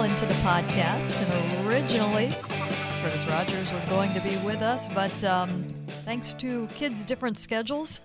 into the podcast, and originally Curtis Rogers was going to be with us, but thanks to kids' different schedules,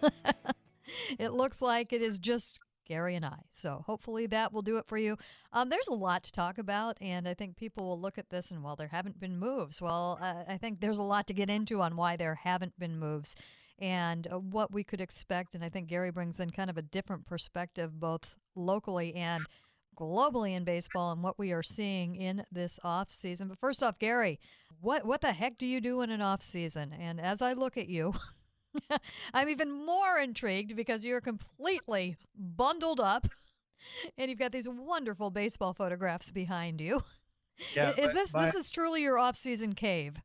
it looks like it is just Gary and I. So hopefully that will do it for you. There's a lot to talk about, and I think people will look at this and, well, there haven't been moves. Well, I think there's a lot to get into on why there haven't been moves and what we could expect. And I think Gary brings in kind of a different perspective, both locally and globally in baseball, and what we are seeing in this offseason. But first off, Gary, what the heck do you do in an offseason? And as I look at you, I'm even more intrigued because you're completely bundled up and you've got these wonderful baseball photographs behind you. Yeah, This is truly your off-season cave?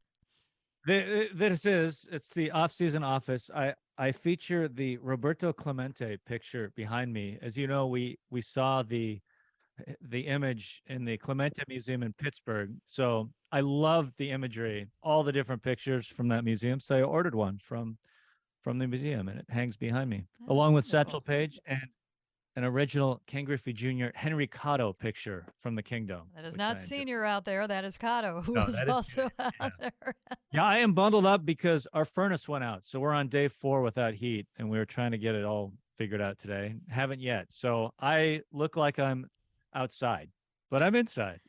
It's the off-season office. I feature the Roberto Clemente picture behind me. As you know, we saw the image in the Clemente Museum in Pittsburgh. So I love the imagery, all the different pictures from that museum. So I ordered one from the museum, and it hangs behind me, That is along with wonderful. Satchel Paige and an original Ken Griffey Jr. Henry Cotto picture from the Kingdom. That is not Senior out there. That is Cotto, who is that is also yeah. out there. Yeah, I am bundled up because our furnace went out. So we're on day 4 without heat, and we were trying to get it all figured out today. Haven't yet. So I look like I'm outside, but I'm inside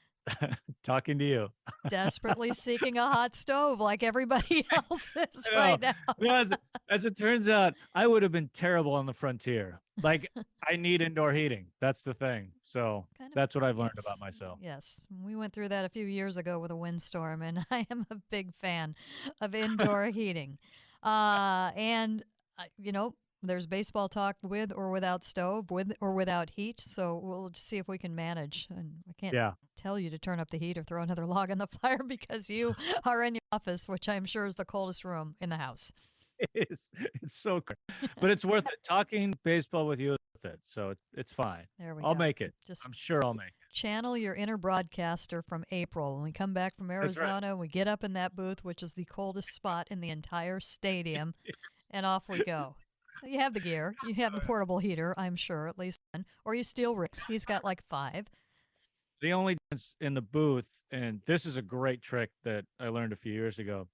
talking to you. Desperately seeking a hot stove like everybody else is right now. Yeah, as it turns out, I would have been terrible on the frontier. Like, I need indoor heating. That's the thing. So that's what I've learned about myself. Yes. We went through that a few years ago with a windstorm, and I am a big fan of indoor heating. There's baseball talk with or without stove, with or without heat. So we'll just see if we can manage. And I can't tell you to turn up the heat or throw another log on the fire because you are in your office, which I'm sure is the coldest room in the house. It is. It's so cool. But it's worth it. Talking baseball with you is worth it. So it's fine. There we I'll go. make it. I'm sure I'll make it. Channel your inner broadcaster from April. When we come back from Arizona, we get up in that booth, which is the coldest spot in the entire stadium, and off we go. So you have the gear. You have the portable heater, I'm sure, at least one. Or you steal Rick's. He's got like 5. The only difference in the booth, and this is a great trick that I learned a few years ago,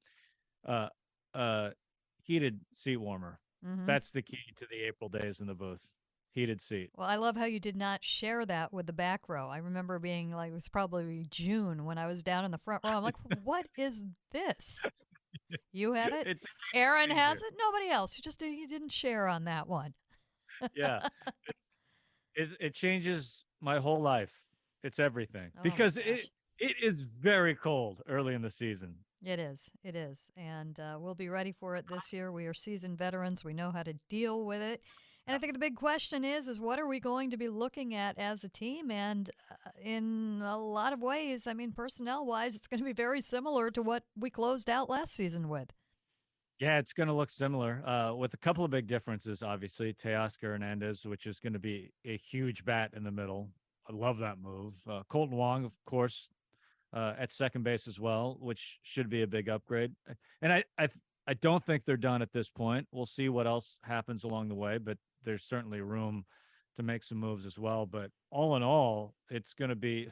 heated seat warmer. Mm-hmm. That's the key to the April days in the booth. Heated seat. Well, I love how you did not share that with the back row. I remember being like, it was probably June when I was down in the front row. I'm like, what is this? You have it? Aaron has it? Nobody else. You didn't share on that one. Yeah. It changes my whole life. It's everything. Because it is very cold early in the season. It is. It is. And we'll be ready for it this year. We are seasoned veterans. We know how to deal with it. And I think the big question is what are we going to be looking at as a team? And in a lot of ways, I mean, personnel-wise, it's going to be very similar to what we closed out last season with. Yeah, it's going to look similar with a couple of big differences, obviously. Teoscar Hernandez, which is going to be a huge bat in the middle. I love that move. Colton Wong, of course, at second base as well, which should be a big upgrade. And I don't think they're done at this point. We'll see what else happens along the way, but there's certainly room to make some moves as well. But all in all, it's going to be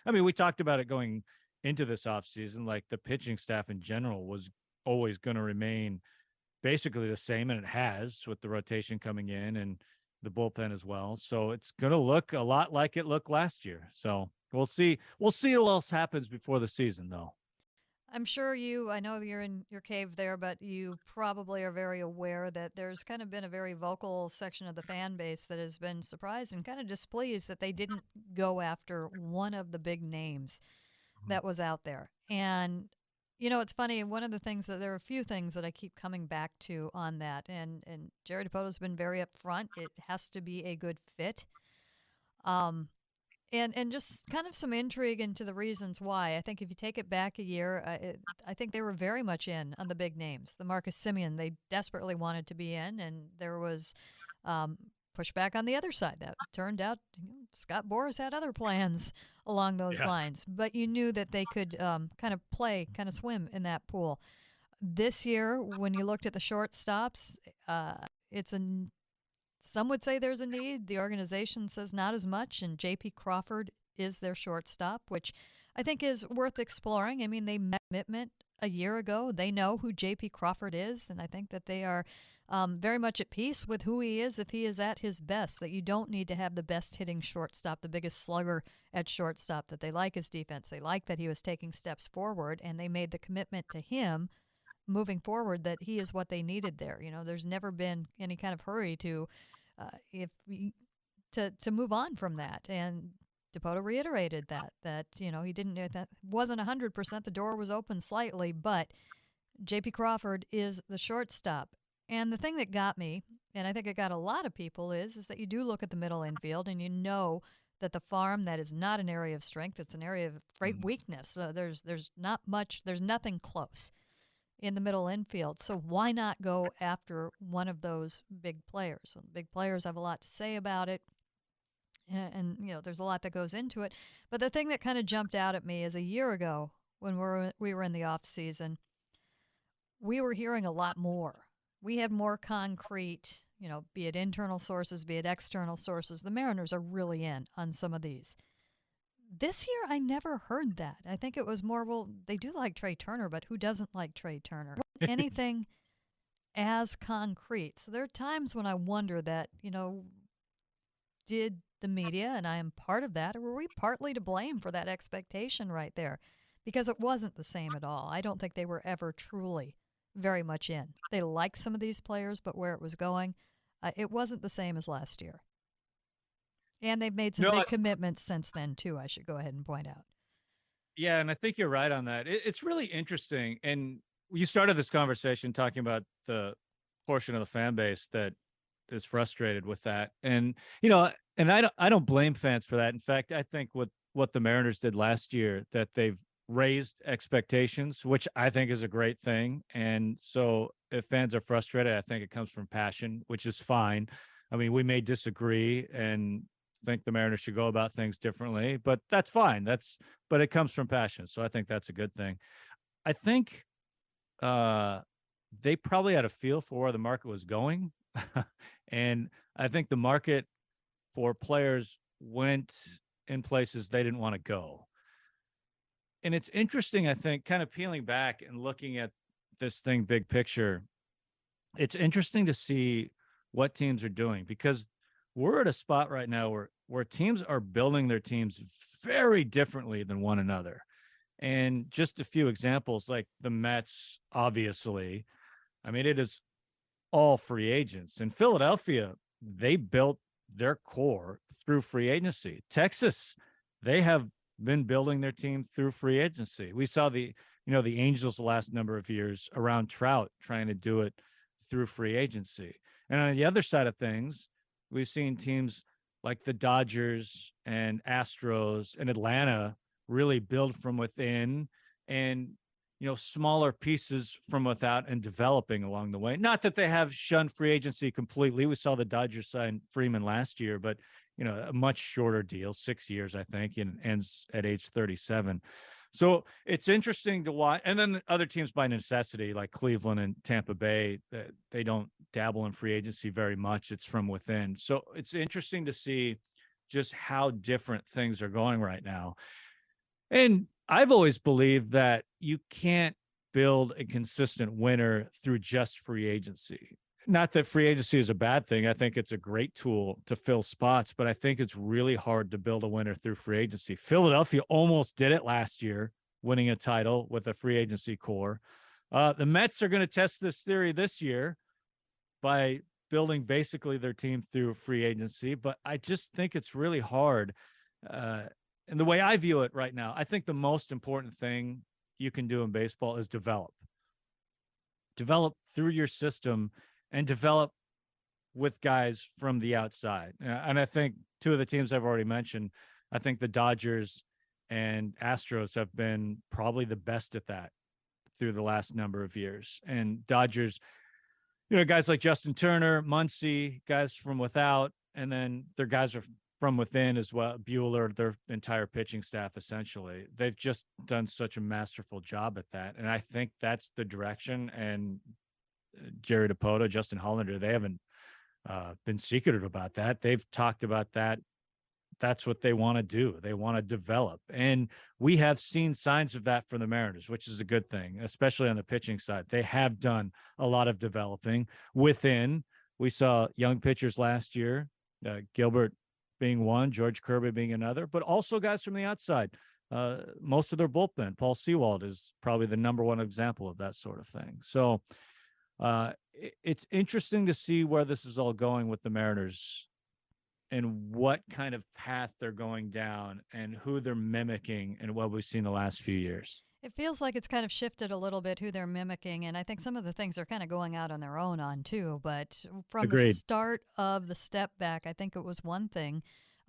we talked about it going into this offseason, like the pitching staff in general was always going to remain basically the same, and it has with the rotation coming in and the bullpen as well. So it's going to look a lot like it looked last year. So we'll see what else happens before the season, though. I'm sure I know you're in your cave there, but you probably are very aware that there's kind of been a very vocal section of the fan base that has been surprised and kind of displeased that they didn't go after one of the big names that was out there. And, it's funny. One of the things there are a few things that I keep coming back to on that. And Jerry DiPoto's been very upfront. It has to be a good fit. And just kind of some intrigue into the reasons why. I think if you take it back a year, I think they were very much in on the big names. The Marcus Semien, they desperately wanted to be in, and there was pushback on the other side. That turned out Scott Boras had other plans along those lines. But you knew that they could kind of swim in that pool. This year, when you looked at the shortstops, some would say there's a need. The organization says not as much, and J.P. Crawford is their shortstop, which I think is worth exploring. I mean, they met commitment a year ago. They know who J.P. Crawford is, and I think that they are very much at peace with who he is if he is at his best, that you don't need to have the best hitting shortstop, the biggest slugger at shortstop, that they like his defense. They like that he was taking steps forward, and they made the commitment to him moving forward that he is what they needed there. There's never been any kind of hurry to if to move on from that. And Dipoto reiterated that he didn't that wasn't 100%. The door was open slightly, but J.P. Crawford is the shortstop. And the thing that got me, and I think it got a lot of people, is that you do look at the middle infield and you know that the farm, that is not an area of strength. It's an area of great weakness. There's not much. There's nothing close in the middle infield. So why not go after one of those big players? Big players have a lot to say about it. And there's a lot that goes into it. But the thing that kind of jumped out at me is a year ago when we were in the off season, we were hearing a lot more. We had more concrete, be it internal sources, be it external sources. The Mariners are really in on some of these. This year, I never heard that. I think it was more, well, they do like Trey Turner, but who doesn't like Trey Turner? Anything as concrete. So there are times when I wonder that, did the media, and I am part of that, or were we partly to blame for that expectation right there? Because it wasn't the same at all. I don't think they were ever truly very much in. They liked some of these players, but where it was going, it wasn't the same as last year. And they've made some big commitments since then, too, I should go ahead and point out. Yeah, and I think you're right on that. It's really interesting. And you started this conversation talking about the portion of the fan base that is frustrated with that. And, and I don't blame fans for that. In fact, I think what the Mariners did last year, that they've raised expectations, which I think is a great thing. And so if fans are frustrated, I think it comes from passion, which is fine. I mean, we may disagree and think the Mariners should go about things differently, but that's fine. But it comes from passion. So I think that's a good thing. I think they probably had a feel for where the market was going. And I think the market for players went in places they didn't want to go. And it's interesting, I think, kind of peeling back and looking at this thing big picture, it's interesting to see what teams are doing, because we're at a spot right now where teams are building their teams very differently than one another. And just a few examples, like the Mets, obviously, I mean, it is all free agents. In Philadelphia, they built their core through free agency. Texas, they have been building their team through free agency. We saw the Angels the last number of years around Trout trying to do it through free agency. And on the other side of things, we've seen teams like the Dodgers and Astros and Atlanta really build from within, and smaller pieces from without and developing along the way. Not that they have shunned free agency completely. We saw the Dodgers sign Freeman last year, but a much shorter deal, 6 years, I think, and ends at age 37. So it's interesting to watch. And then other teams by necessity, like Cleveland and Tampa Bay, they don't dabble in free agency very much. It's from within. So it's interesting to see just how different things are going right now. And I've always believed that you can't build a consistent winner through just free agency. Not that free agency is a bad thing. I think it's a great tool to fill spots, but I think it's really hard to build a winner through free agency. Philadelphia almost did it last year, winning a title with a free agency core. The Mets are going to test this theory this year by building basically their team through free agency, but I just think it's really hard. And the way I view it right now, I think the most important thing you can do in baseball is develop through your system and develop with guys from the outside. And I think two of the teams I've already mentioned, I think the Dodgers and Astros have been probably the best at that through the last number of years. And Dodgers, guys like Justin Turner, Muncy, guys from without, and then their guys are from within as well. Buehler, their entire pitching staff, essentially. They've just done such a masterful job at that. And I think that's the direction. And Jerry Dipoto, Justin Hollander, they haven't been secretive about that. They've talked about that that's what they want to do. They want to develop. And we have seen signs of that from the Mariners, which is a good thing, especially on the pitching side. They have done a lot of developing within. We saw young pitchers last year, Gilbert being one, George Kirby being another, but also guys from the outside. Most of their bullpen, Paul Sewald is probably the number one example of that sort of thing. So it's interesting to see where this is all going with the Mariners and what kind of path they're going down and who they're mimicking and what we've seen the last few years. It feels like it's kind of shifted a little bit who they're mimicking, and I think some of the things are kind of going out on their own on too. But from the Agreed. start of the step back, I think it was one thing,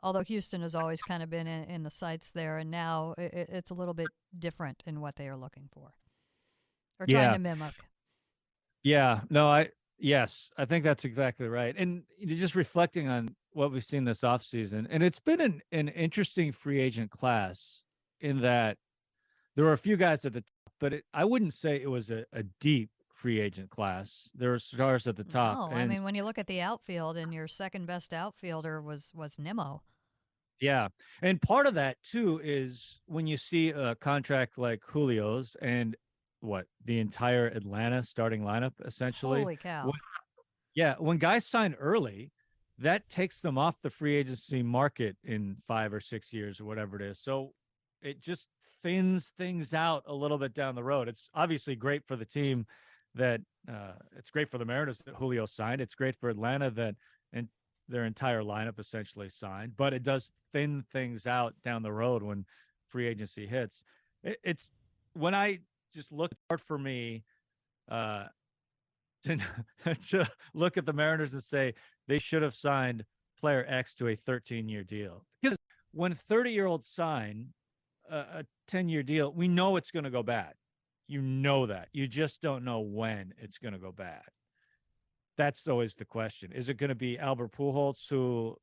although Houston has always kind of been in the sights there, and now it's a little bit different in what they are looking for or trying Yeah. to mimic. Yeah. No, yes, I think that's exactly right. And just reflecting on what we've seen this offseason, and it's been an interesting free agent class in that there were a few guys at the top, but I wouldn't say it was a deep free agent class. There were stars at the top. No, I And mean when you look at the outfield, and your second best outfielder was Nimmo. yeah. And part of that too is when you see a contract like Julio's and what the entire Atlanta starting lineup essentially. Holy cow! When, yeah, when guys sign early, that takes them off the free agency market in 5 or 6 years or whatever it is. So it just thins things out a little bit down the road. It's obviously great for the team that it's great for the Mariners that Julio signed. It's great for Atlanta that and their entire lineup essentially signed, but it does thin things out down the road when free agency hits. It's when I just look hard for me uh, to, to look at the Mariners and say they should have signed player X to a 13-year deal. Because when 30-year-olds sign a 10-year deal, we know it's going to go bad. You know that. You just don't know when it's going to go bad. That's always the question. Is it going to be Albert Pujols, who,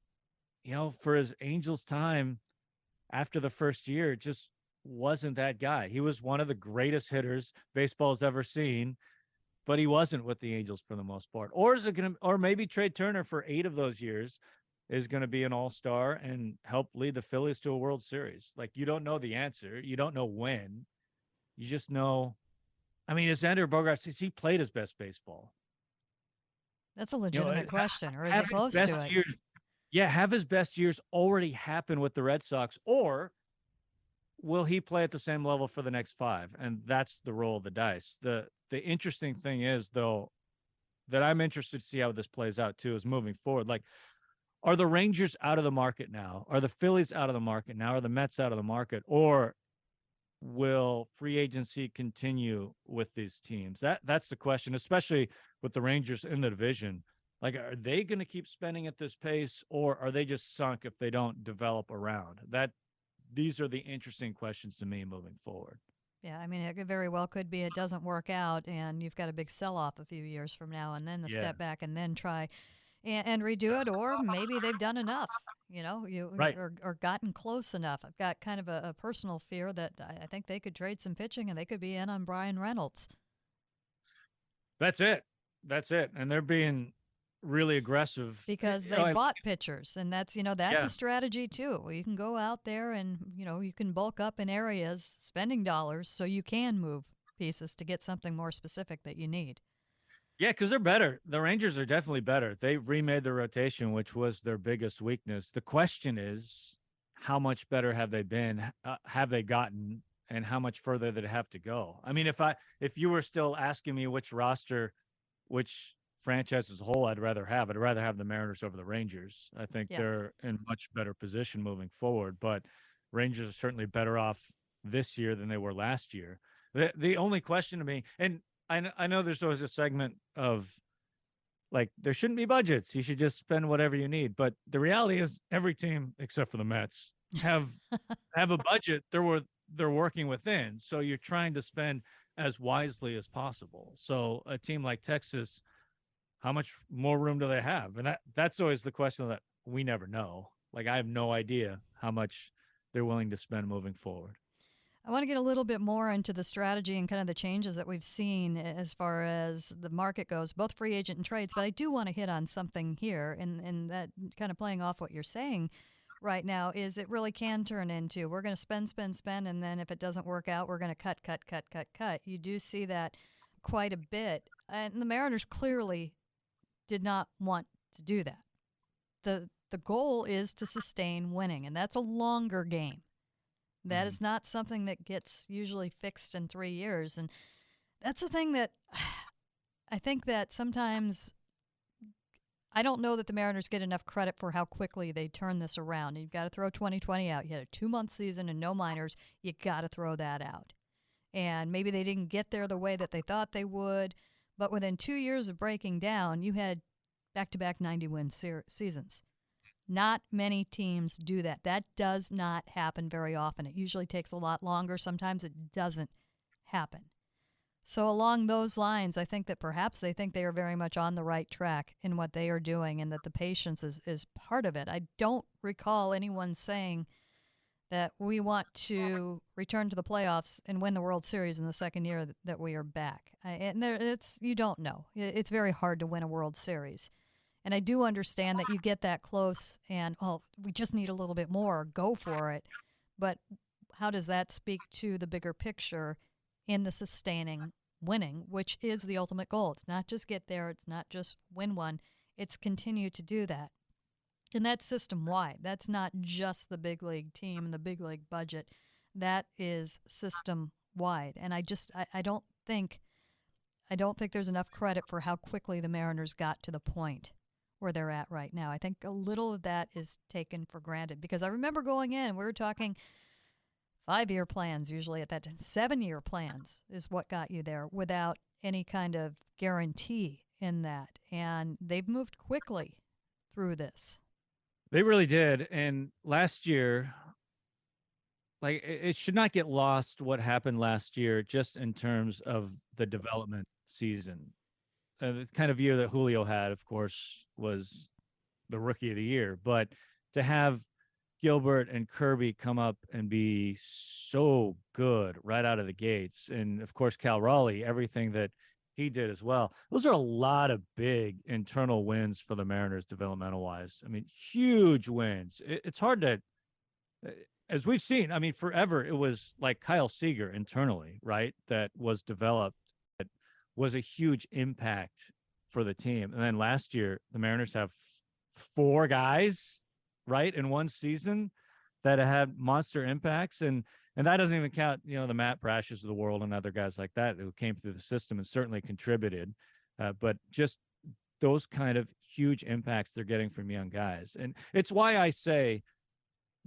for his Angels time after the first year, just wasn't that guy? He was one of the greatest hitters baseball's ever seen, but he wasn't with the Angels for the most part. Or is it going to, or maybe Trey Turner for 8 of those years is going to be an all-star and help lead the Phillies to a World Series? Like, you don't know the answer. You don't know when. You just know. I mean, is Xander Bogaerts, has he played his best baseball? That's a legitimate question, or is have he his close best to it? years, have his best years already happen with the Red Sox, or will he play at the same level for the next 5? And that's the roll of the dice. The interesting thing is, though, that I'm interested to see how this plays out too, is moving forward. Like, are the Rangers out of the market now? Are the Phillies out of the market now? Are the Mets out of the market? Or will free agency continue with these teams? That's the question, especially with the Rangers in the division. Like, are they going to keep spending at this pace, or are they just sunk if they don't develop around that? These are the interesting questions to me moving forward. Yeah, I mean, it very well could be it doesn't work out, and you've got a big sell-off a few years from now, and then the Yeah. step back, and then try and redo it, or maybe they've done enough, Right. or gotten close enough. I've got kind of a personal fear that I think they could trade some pitching, and they could be in on Bryan Reynolds. That's it. That's it. And they're being really aggressive Because they bought pitchers, and that's yeah. a strategy too. You can go out there and you can bulk up in areas, spending dollars, so you can move pieces to get something more specific that you need. Yeah, because they're better. The Rangers are definitely better. They remade their rotation, which was their biggest weakness. The question is, how much better have they been? Have they gotten? And how much further did it have to go? I mean, if you were still asking me which franchise as a whole I'd rather have the Mariners over the Rangers. I think they're in much better position moving forward. But Rangers are certainly better off this year than they were last year. The only question to me, and I know there's always a segment of like, there shouldn't be budgets. You should just spend whatever you need. But the reality is every team except for the Mets have a budget they're working within. So you're trying to spend as wisely as possible. So a team like Texas, how much more room do they have? And that's always the question that we never know. Like, I have no idea how much they're willing to spend moving forward. I want to get a little bit more into the strategy and kind of the changes that we've seen as far as the market goes, both free agent and trades. But I do want to hit on something here, and that kind of playing off what you're saying. right now is it really can turn into we're going to spend, spend, spend, and then if it doesn't work out, we're going to cut, cut, cut, cut, cut. You do see that quite a bit. And the Mariners clearly did not want to do that. The goal is to sustain winning, and that's a longer game. That is not something that gets usually fixed in 3 years. And that's the thing that I think that sometimes I don't know that the Mariners get enough credit for how quickly they turn this around. You've got to throw 2020 out. You had a 2-month season and no minors. You got to throw that out. And maybe they didn't get there the way that they thought they would, but within 2 years of breaking down, you had back-to-back 90-win seasons. Not many teams do that. That does not happen very often. It usually takes a lot longer. Sometimes it doesn't happen. So along those lines, I think that perhaps they think they are very much on the right track in what they are doing and that the patience is part of it. I don't recall anyone saying that we want to return to the playoffs and win the World Series in the second year that we are back. You don't know. It's very hard to win a World Series. And I do understand that you get that close and, we just need a little bit more, go for it. But how does that speak to the bigger picture in the sustaining winning, which is the ultimate goal? It's not just get there, it's not just win one, it's continue to do that. And that's system-wide. That's not just the big league team and the big league budget. That is system-wide. And I don't think there's enough credit for how quickly the Mariners got to the point where they're at right now. I think a little of that is taken for granted because I remember going in, we were talking 5-year plans usually at that time. 7-year plans is what got you there without any kind of guarantee in that. And they've moved quickly through this. They really did. And last year, like, it should not get lost what happened last year just in terms of the development season. The kind of year that Julio had, of course, was the rookie of the year. But to have Gilbert and Kirby come up and be so good right out of the gates, and of course Cal Raleigh, everything that he did as well. Those are a lot of big internal wins for the Mariners developmental wise. I mean, huge wins. It's hard to, as we've seen, I mean, forever it was like Kyle Seager internally, right? That was developed, that was a huge impact for the team. And then last year, the Mariners have 4 guys, right, in one season that had monster impacts. And that doesn't even count, the Matt Brashes of the world and other guys like that who came through the system and certainly contributed. But just those kind of huge impacts they're getting from young guys. And it's why I say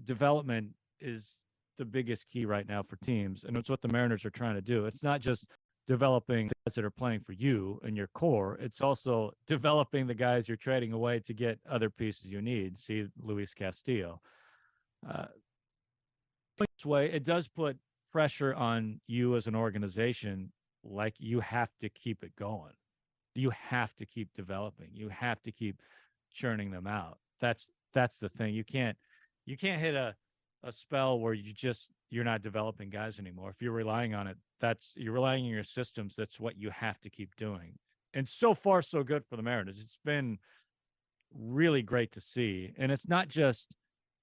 development is the biggest key right now for teams. And it's what the Mariners are trying to do. It's not just developing the guys that are playing for you and your core. It's also developing the guys you're trading away to get other pieces you need. See Luis Castillo. This way, it does put pressure on you as an organization. Like, you have to keep it going. You have to keep developing. You have to keep churning them out. That's the thing. You can't hit a spell where you're not developing guys anymore. If you're relying on it, you're relying on your systems. That's what you have to keep doing. And so far, so good for the Mariners. It's been really great to see. And it's not just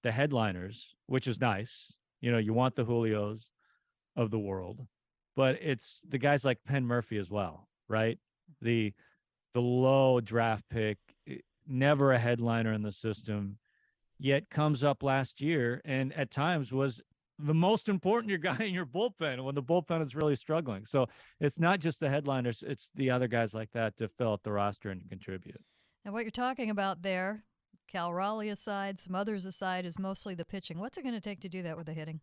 the headliners, which is nice. You want the Julios of the world, but it's the guys like Penn Murphy as well, right? The low draft pick, never a headliner in the system, yet comes up last year and at times was the most important guy in your bullpen when the bullpen is really struggling. So it's not just the headliners, it's the other guys like that to fill out the roster and contribute. And what you're talking about there, Cal Raleigh aside, some others aside, is mostly the pitching. What's it going to take to do that with the hitting?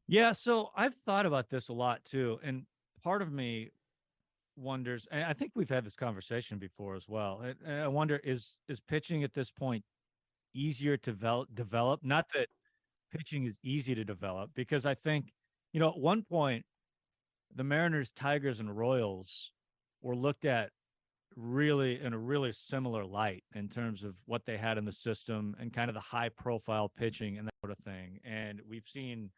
Yeah, so I've thought about this a lot too. And part of me wonders, and I think we've had this conversation before as well. And I wonder, is pitching at this point easier to develop? Not that pitching is easy to develop, because I think, at one point, the Mariners, Tigers, and Royals were looked at really in a really similar light in terms of what they had in the system and kind of the high profile pitching and that sort of thing. And we've seen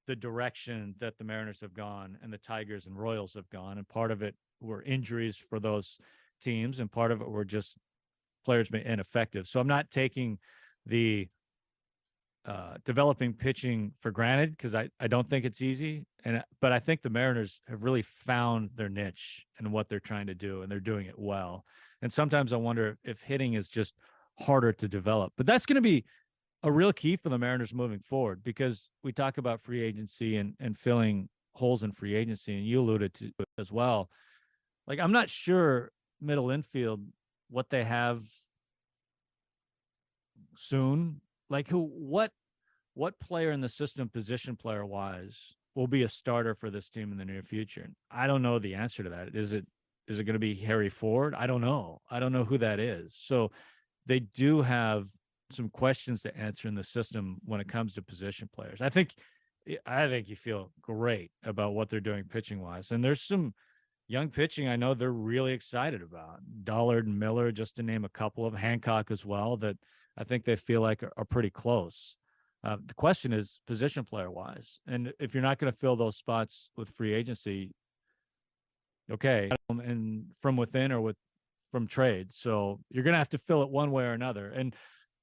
the direction that the Mariners have gone and the Tigers and Royals have gone. And part of it were injuries for those teams, and part of it were just players being ineffective. So I'm not taking the developing pitching for granted because I don't think it's easy. But I think the Mariners have really found their niche and what they're trying to do, and they're doing it well. And sometimes I wonder if hitting is just harder to develop. But that's going to be a real key for the Mariners moving forward, because we talk about free agency and filling holes in free agency, and you alluded to it as well. Like, I'm not sure middle infield what they have soon. Like, what player in the system, position player wise, will be a starter for this team in the near future? And I don't know the answer to that. Is it going to be Harry Ford? I don't know. I don't know who that is. So they do have some questions to answer in the system when it comes to position players. I think you feel great about what they're doing pitching wise. And there's some young pitching I know they're really excited about. Dollard and Miller, just to name a couple of, Hancock as well, that I think they feel like are pretty close. The question is position player wise. And if you're not going to fill those spots with free agency, okay, and from within or from trade. So you're going to have to fill it one way or another. And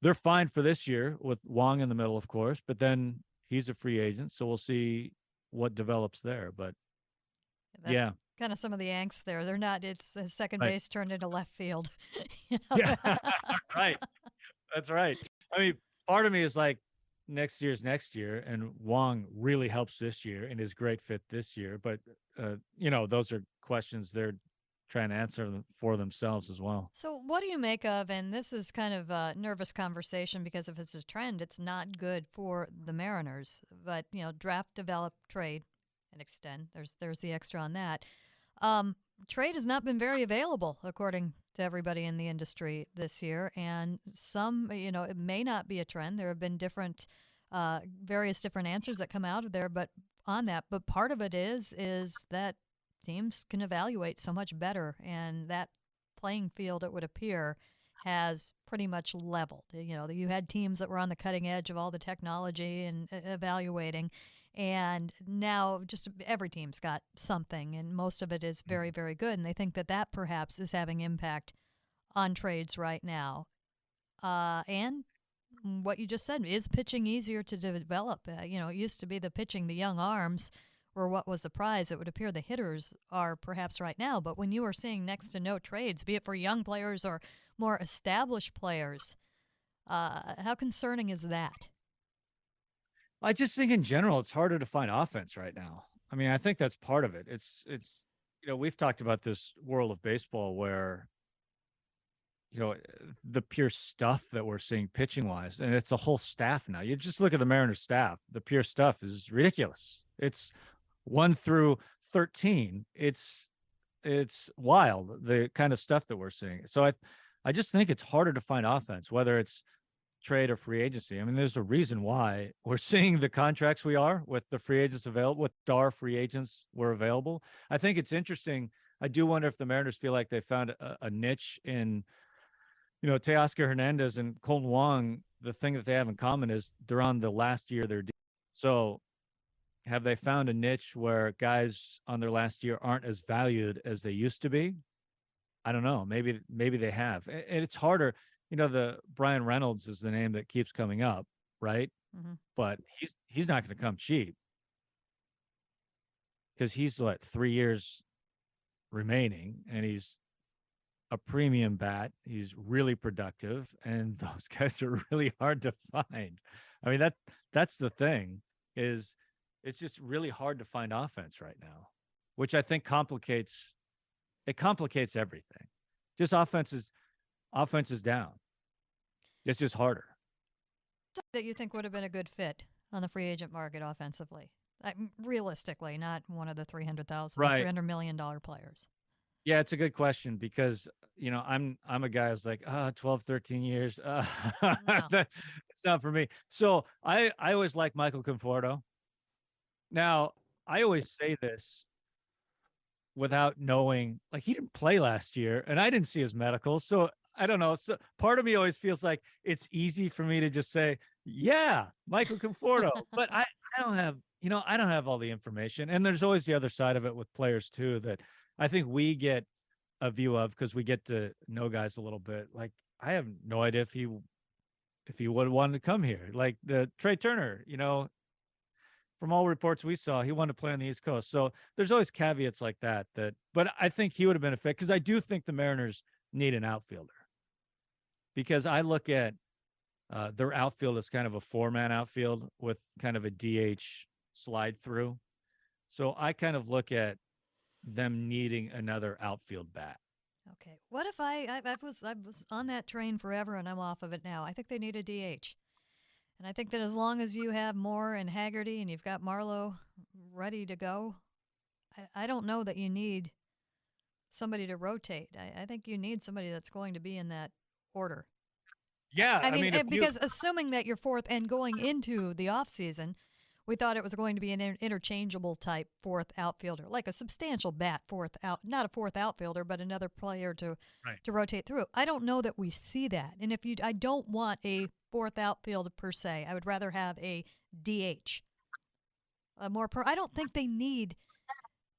they're fine for this year with Wong in the middle, of course, but then he's a free agent. So we'll see what develops there. But that's kind of some of the angst there. They're not, it's second right. base turned into left field. Yeah, right. That's right. I mean, part of me is like, next year's year, and Wong really helps this year and is great fit this year. But, those are questions they're trying to answer for themselves as well. So what do you make of, and this is kind of a nervous conversation because if it's a trend, it's not good for the Mariners, but, draft, develop, trade, and extend. There's the extra on that. Trade has not been very available, according to everybody in the industry this year. And some, it may not be a trend. There have been various different answers that come out of there, but on that. But part of it is that teams can evaluate so much better, and that playing field, it would appear, has pretty much leveled. You had teams that were on the cutting edge of all the technology and evaluating, and now just every team's got something, and most of it is very, very good. And they think that perhaps is having impact on trades right now. And what you just said, is pitching easier to develop? It used to be the pitching, the young arms were what was the prize. It would appear the hitters are perhaps right now. But when you are seeing next to no trades, be it for young players or more established players, how concerning is that? I just think in general, it's harder to find offense right now. I mean, I think that's part of it. It's we've talked about this world of baseball where, the pure stuff that we're seeing pitching wise, and it's a whole staff now. You just look at the Mariners staff, the pure stuff is ridiculous. It's 1 through 13. It's wild, the kind of stuff that we're seeing. So I just think it's harder to find offense, whether it's trade or free agency. I mean, there's a reason why we're seeing the contracts we are with the free agents available, with our free agents were available. I think it's interesting. I do wonder if the Mariners feel like they found a niche in, Teoscar Hernandez and Colton Wong. The thing that they have in common is they're on the last year of their deal. So have they found a niche where guys on their last year aren't as valued as they used to be? I don't know. Maybe they have. And it's harder. The Bryan Reynolds is the name that keeps coming up, right? Mm-hmm. But he's not going to come cheap because he's 3 years remaining, and he's a premium bat. He's really productive, and those guys are really hard to find. I mean, that's the thing, is it's just really hard to find offense right now, which I think complicates everything. Just offense is down. It's just harder. That you think would have been a good fit on the free agent market offensively, realistically, not one of the $300 million players. Yeah, it's a good question because, I'm a guy who's like, 12, 13 years. No. It's not for me. So I always like Michael Conforto. Now, I always say this without knowing, like, he didn't play last year and I didn't see his medical. So I don't know. So part of me always feels like it's easy for me to just say, yeah, Michael Conforto, but I don't have all the information. And there's always the other side of it with players too, that I think we get a view of because we get to know guys a little bit. Like, I have no idea if he if he would have wanted to come here. Like the Trey Turner, from all reports we saw, he wanted to play on the East Coast. So there's always caveats like that. But I think he would have been a fit because I do think the Mariners need an outfielder. Because I look at their outfield as kind of a 4-man outfield with kind of a DH slide through. So I kind of look at them needing another outfield bat. Okay. What if I was on that train forever and I'm off of it now? I think they need a DH. And I think that as long as you have Moore and Haggerty and you've got Marlowe ready to go, I don't know that you need somebody to rotate. I think you need somebody that's going to be in that order. Yeah, I I mean, mean, if you because assuming that you're fourth and going into the offseason, we thought it was going to be an interchangeable type fourth outfielder, like a substantial bat fourth out, not a fourth outfielder, but another player to right. to rotate through. I don't know that we see that, and I don't want a fourth outfielder per se. I would rather have a DH. I don't think they need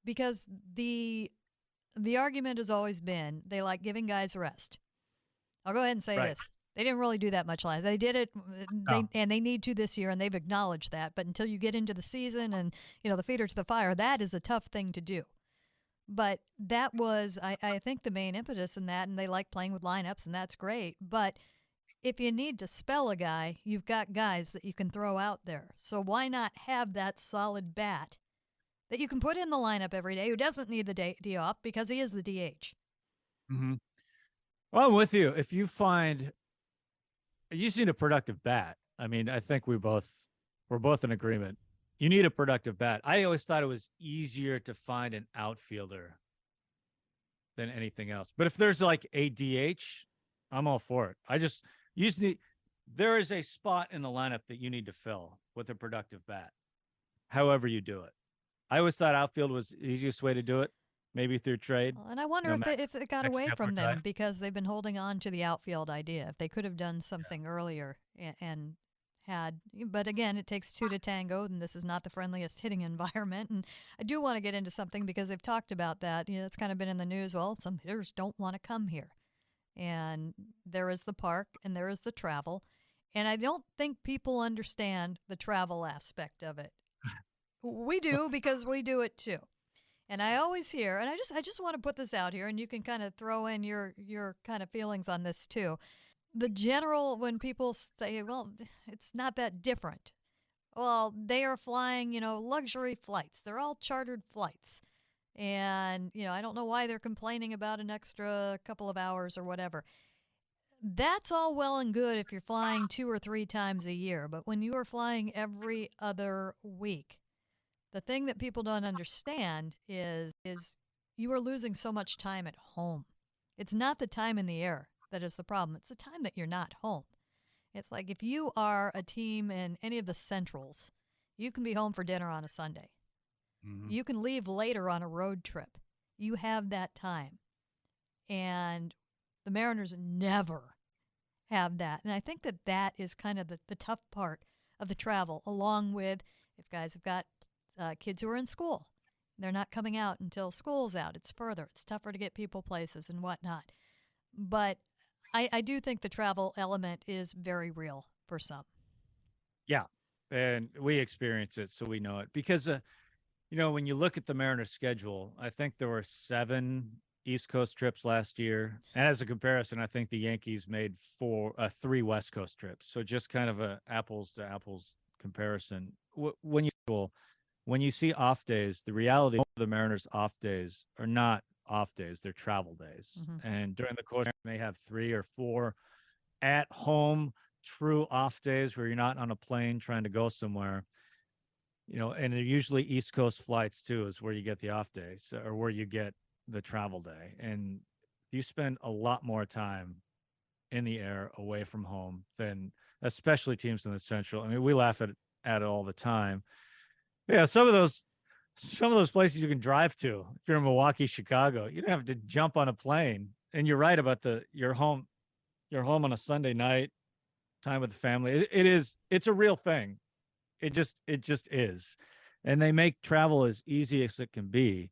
because the argument has always been they like giving guys rest. I'll go ahead and say Right. this. They didn't really do that much last. They did it, No. and they need to this year, and they've acknowledged that. But until you get into the season and the feeder to the fire, that is a tough thing to do. But that was, I think, the main impetus in that, and they like playing with lineups, and that's great. But if you need to spell a guy, you've got guys that you can throw out there. So why not have that solid bat that you can put in the lineup every day who doesn't need the day off because he is the DH? Mm-hmm. Well, I'm with you. If you find you just need a productive bat. I mean, I think we're both in agreement. You need a productive bat. I always thought it was easier to find an outfielder than anything else. But if there's like a DH, I'm all for it. You just need there is a spot in the lineup that you need to fill with a productive bat. However you do it. I always thought outfield was the easiest way to do it, maybe through trade. Well, and I wonder if it got Max away Kepler from them type. because they've been holding on to the outfield idea. If they could have done something earlier and had, but again, it takes two to tango, and this is not the friendliest hitting environment. And I do want to get into something because they've talked about that. It's kind of been in the news. Well, some hitters don't want to come here, and there is the park and there is the travel, and I don't think people understand the travel aspect of it. We do because we do it too. And I always hear, and I just want to put this out here, and you can kind of throw in your kind of feelings on this too. The general, when people say, well, it's not that different. Well, they are flying, luxury flights. They're all chartered flights. And, I don't know why they're complaining about an extra couple of hours or whatever. That's all well and good if you're flying 2 or 3 times a year. But when you are flying every other week, the thing that people don't understand is you are losing so much time at home. It's not the time in the air that is the problem. It's the time that you're not home. It's like if you are a team in any of the Centrals, you can be home for dinner on a Sunday. Mm-hmm. You can leave later on a road trip. You have that time. And the Mariners never have that. And I think that is kind of the tough part of the travel, along with if guys have got kids who are in school. They're not coming out until school's out. It's further. It's tougher to get people places and whatnot. But I do think the travel element is very real for some. Yeah. And we experience it, so we know it. Because, when you look at the Mariners schedule, I think there were 7 East Coast trips last year. And as a comparison, I think the Yankees made 3 West Coast trips. So just kind of a apples to apples comparison. When you see off days, the reality of the Mariners' off days are not off days, they're travel days. Mm-hmm. And during the course, they may have 3 or 4 at home true off days where you're not on a plane trying to go somewhere. And they're usually East Coast flights too, is where you get the off days or where you get the travel day. And you spend a lot more time in the air away from home than especially teams in the Central. I mean, we laugh at it all the time. Yeah, some of those places you can drive to. If you're in Milwaukee, Chicago, you don't have to jump on a plane. And you're right about you're home on a Sunday night, time with the family. It's a real thing. It just is. And they make travel as easy as it can be,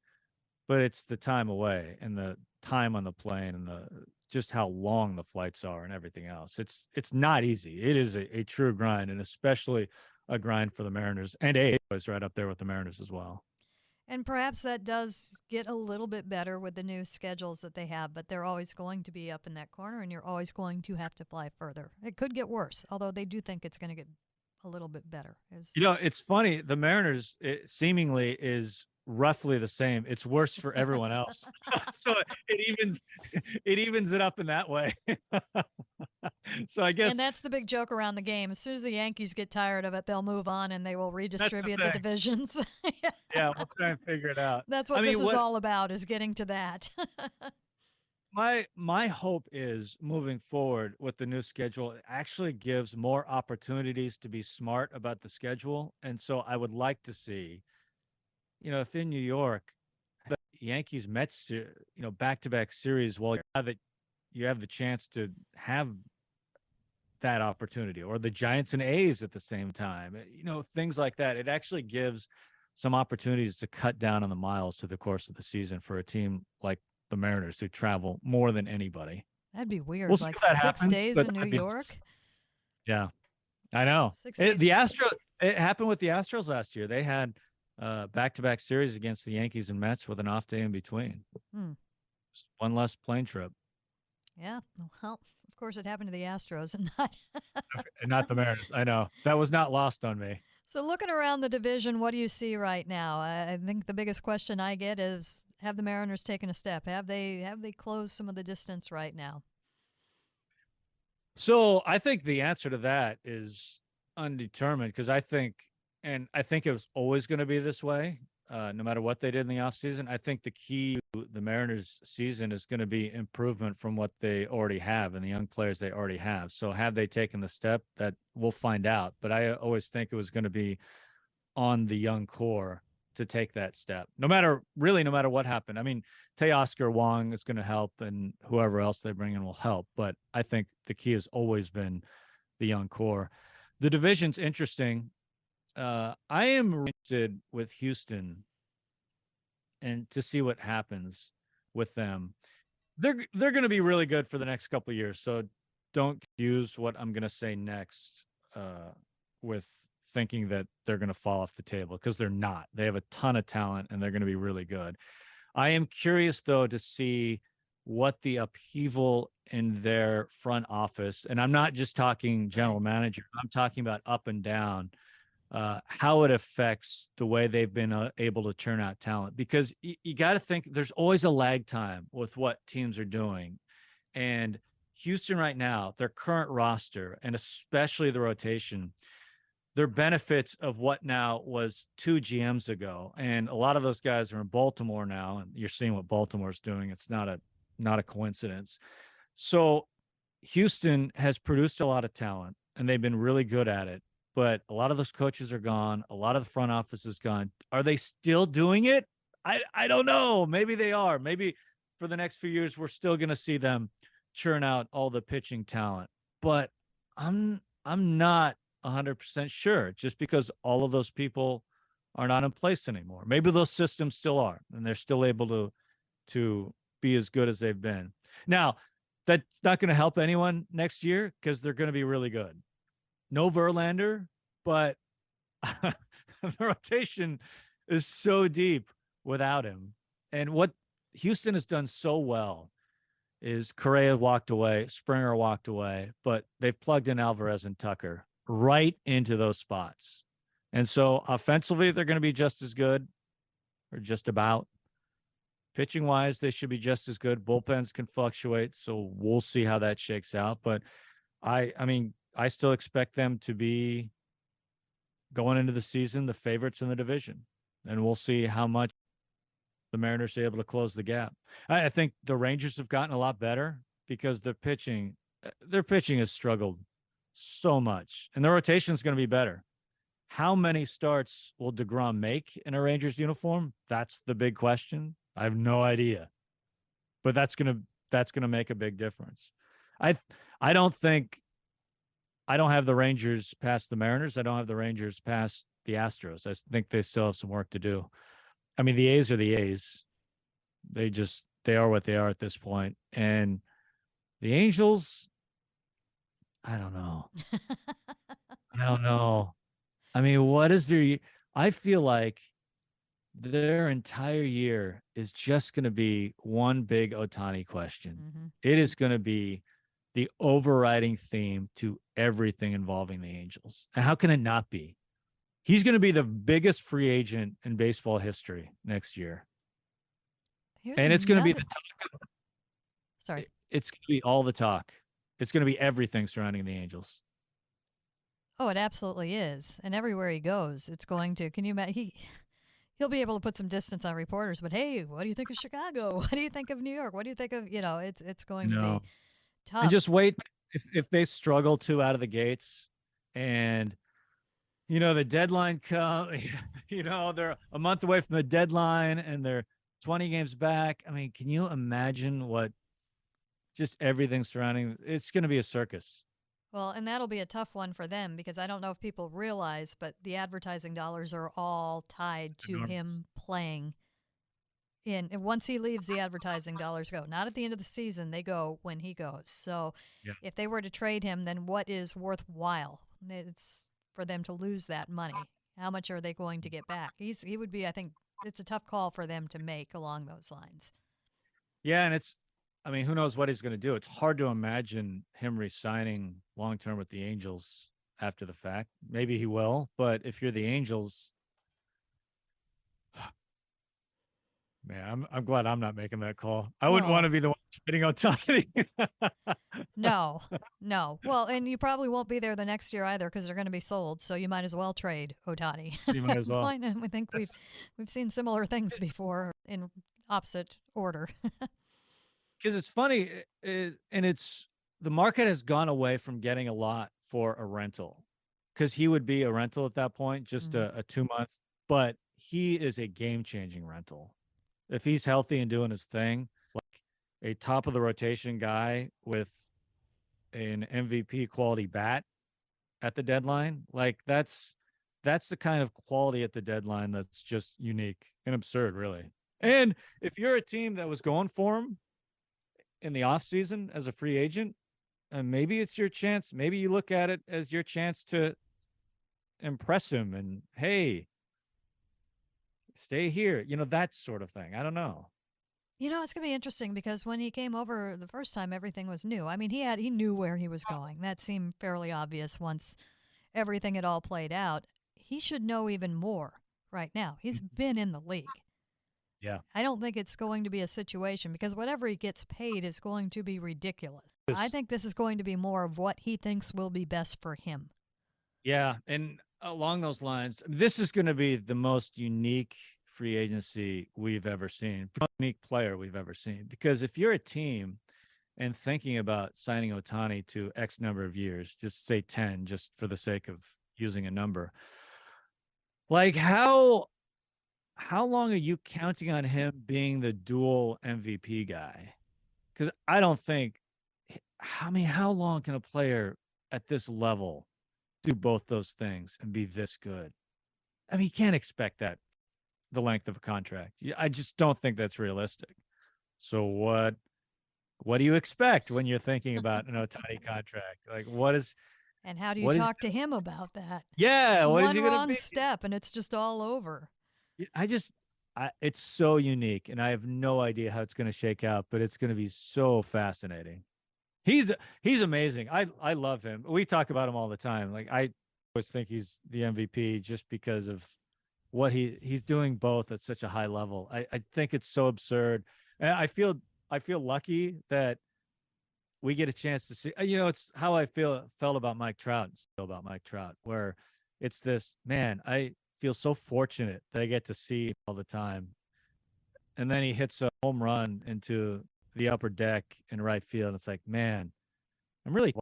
but it's the time away and the time on the plane and the just how long the flights are and everything else. It's not easy. It is a true grind, and especially a grind for the Mariners, and A is right up there with the Mariners as well. And perhaps that does get a little bit better with the new schedules that they have, but they're always going to be up in that corner, and you're always going to have to fly further. It could get worse, although they do think it's going to get a little bit better. It's funny. The Mariners seemingly is roughly the same. It's worse for everyone else. So it evens it up in that way. So I guess, and that's the big joke around the game. As soon as the Yankees get tired of it, they'll move on and they will redistribute the divisions. Yeah, we'll try and figure it out. That's what this is all about, is getting to that. My hope is moving forward with the new schedule, it actually gives more opportunities to be smart about the schedule. And so I would like to see, if in New York, the Yankees Mets, back-to-back series, well, you have the chance to have that opportunity, or the Giants and A's at the same time, things like that. It actually gives some opportunities to cut down on the miles through the course of the season for a team like the Mariners, who travel more than anybody. That'd be weird. We'll like see if that 6 happens, days in New York. Yeah, I know. 6 days. It happened with the Astros last year. They had back-to-back series against the Yankees and Mets with an off day in between. Just one less plane trip. Yeah. Well, of course, it happened to the Astros and not the Mariners. I know. That was not lost on me. So looking around the division, what do you see right now? I think the biggest question I get is, have the Mariners taken a step? Have they closed some of the distance right now? So I think the answer to that is undetermined, because I think it was always going to be this way, no matter what they did in the offseason. I think the key to the Mariners season is going to be improvement from what they already have and the young players they already have. So have they taken the step? That we'll find out. But I always think it was going to be on the young core to take that step, no matter what happened. I mean, Teoscar Wong is going to help, and whoever else they bring in will help. But I think the key has always been the young core. The division's interesting. I am interested with Houston and to see what happens with them. They're going to be really good for the next couple of years. So don't confuse what I'm going to say next with thinking that they're going to fall off the table, because they're not. They have a ton of talent and they're going to be really good. I am curious, though, to see what the upheaval in their front office, and I'm not just talking general manager, I'm talking about up and down, how it affects the way they've been able to churn out talent. Because you got to think there's always a lag time with what teams are doing. And Houston right now, their current roster, and especially the rotation, their benefits of what now was 2 GMs ago. And a lot of those guys are in Baltimore now, and you're seeing what Baltimore's doing. It's not a coincidence. So Houston has produced a lot of talent, and they've been really good at it. But a lot of those coaches are gone. A lot of the front office is gone. Are they still doing it? I don't know. Maybe they are. Maybe for the next few years, we're still going to see them churn out all the pitching talent. But I'm not 100% sure, just because all of those people are not in place anymore. Maybe those systems still are, and they're still able to be as good as they've been. Now, that's not going to help anyone next year, because they're going to be really good. No Verlander, but the rotation is so deep without him. And what Houston has done so well is Correa walked away, Springer walked away, but they've plugged in Alvarez and Tucker right into those spots. And so offensively, they're going to be just as good, or just about. Pitching wise, they should be just as good. Bullpens can fluctuate, so we'll see how that shakes out. But I mean, I still expect them to be, going into the season, the favorites in the division. And we'll see how much the Mariners are able to close the gap. I think the Rangers have gotten a lot better, because their pitching has struggled so much, and their rotation is going to be better. How many starts will DeGrom make in a Rangers uniform? That's the big question. I have no idea, but that's going to make a big difference. I don't have the Rangers past the Mariners. I don't have the Rangers past the Astros. I think they still have some work to do. I mean, the A's are the A's. They are what they are at this point. And The Angels, I don't know. I don't know. I mean, what is their? I feel like their entire year is just going to be one big Otani question. Hmm. It is going to be the overriding theme to everything involving the Angels. And how can it not be? He's going to be the biggest free agent in baseball history next year. Here's And it's going to be another. Sorry. it's going to be all the talk. It's going to be everything surrounding the Angels. Oh, it absolutely is. And everywhere he goes, it's going to. Can you imagine? He'll be able to put some distance on reporters, but hey, what do you think of Chicago? What do you think of New York? What do you think of, it's going to be No. And tough. just wait if they struggle to out of the gates and the deadline come, they're a month away from the deadline and they're 20 games back. I mean, can you imagine what just everything surrounding it's going to be a circus. Well, and that'll be a tough one for them because I don't know if people realize, but the advertising dollars are all tied to Enormous. him playing in. And once he leaves, the advertising dollars go. Not at the end of the season, they go when he goes. So Yeah. if they were to trade him, then what is worthwhile? It's for them to lose that money. How much are they going to get back? He would be, I think, it's a tough call for them to make along those lines. Yeah, and I mean, who knows what he's going to do? It's hard to imagine him resigning long term with the Angels after the fact. Maybe he will, but if you're the Angels, man, I'm glad I'm not making that call. I wouldn't want No, to be the one trading Otani. no, no. Well, and you probably won't be there the next year either because they're going to be sold. So you might as well trade Otani. So you might as well. Why not? I think we've seen similar things before in opposite order. Because it's funny, and it's the market has gone away from getting a lot for a rental because he would be a rental at that point, just Mhm. a 2 month. But he is a game changing rental if he's healthy and doing his thing, like a top of the rotation guy with an MVP quality bat at the deadline, like that's the kind of quality at the deadline that's just unique and absurd, really. And if you're a team that was going for him in the offseason as a free agent, and maybe it's your chance, maybe you look at it as your chance to impress him and hey, stay here, that sort of thing. I don't know. It's going to be interesting because when he came over the first time, everything was new. I mean, he knew where he was going. That seemed fairly obvious once everything had all played out. He should know even more right now. He's been in the league. Yeah. I don't think it's going to be a situation because whatever he gets paid is going to be ridiculous. I think this is going to be more of what he thinks will be best for him. Yeah, and along those lines, this is going to be the most unique free agency we've ever seen, unique player we've ever seen. Because if you're a team and thinking about signing Otani to X number of years, just say 10, just for the sake of using a number, like how long are you counting on him being the dual MVP guy? Because I don't think, I mean, how long can a player at this level do both those things and be this good? I mean, you can't expect that the length of a contract. I just don't think that's realistic. So what do you expect when you're thinking about an Otani contract? Like And how do you what is talk to him about that? yeah, what is One he gonna wrong be? step and it's just all over. It's so unique and I have no idea how it's gonna shake out, but it's gonna be so fascinating. He's he's amazing. I love him. We talk about him all the time. Like I always think he's the MVP just because of what he's doing both at such a high level. I think it's so absurd. And I feel lucky that we get a chance to see it's how I felt about Mike Trout and still about Mike Trout, where it's this man, I feel so fortunate that I get to see all the time. And then he hits a home run into the upper deck in right field. And it's like, man, I'm really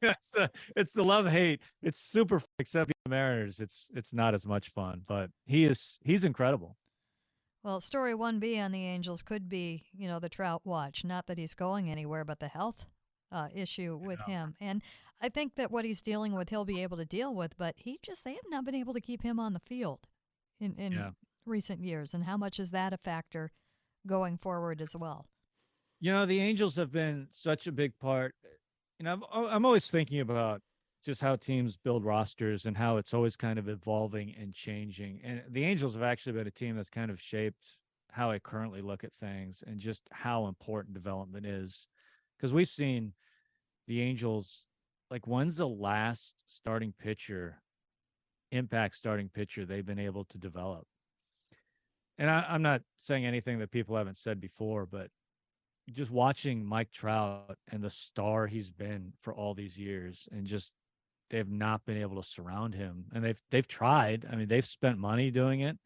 it's the love hate. It's super fun, except the Mariners. It's not as much fun, but he's incredible. Well, story 1B on the Angels could be, the Trout watch. Not that he's going anywhere, but the health issue with him. And I think that what he's dealing with, he'll be able to deal with, but they have not been able to keep him on the field in Yeah. recent years. And how much is that a factor going forward as well? The Angels have been such a big part. I'm always thinking about just how teams build rosters and how it's always kind of evolving and changing. And the Angels have actually been a team that's kind of shaped how I currently look at things and just how important development is. Because we've seen the Angels, like, when's the last impact starting pitcher they've been able to develop? And I'm not saying anything that people haven't said before, but just watching Mike Trout and the star he's been for all these years, and just they have not been able to surround him. And they've tried. I mean, they've spent money doing it,